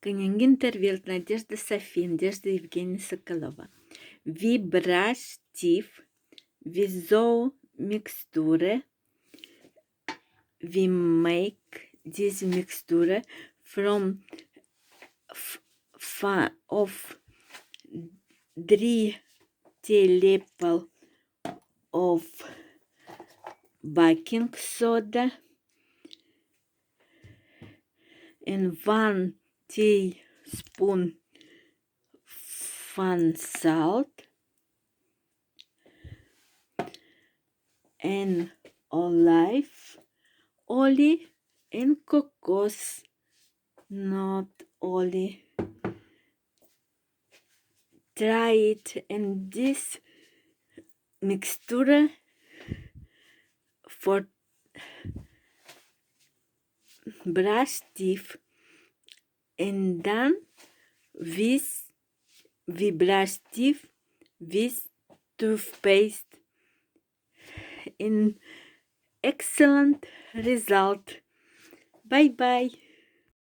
Koningin Wereld Nadezda Soffia, Надежда Евгеньевна Соколова. We brush teeth with those mixture. We make this mixture from of 3 teaspoons of baking soda and 1 teaspoon fine salt and olive oil and coconut oil. Try it, and this mixture for brush teeth, and then we brush teeth with toothpaste. An excellent result. Bye bye.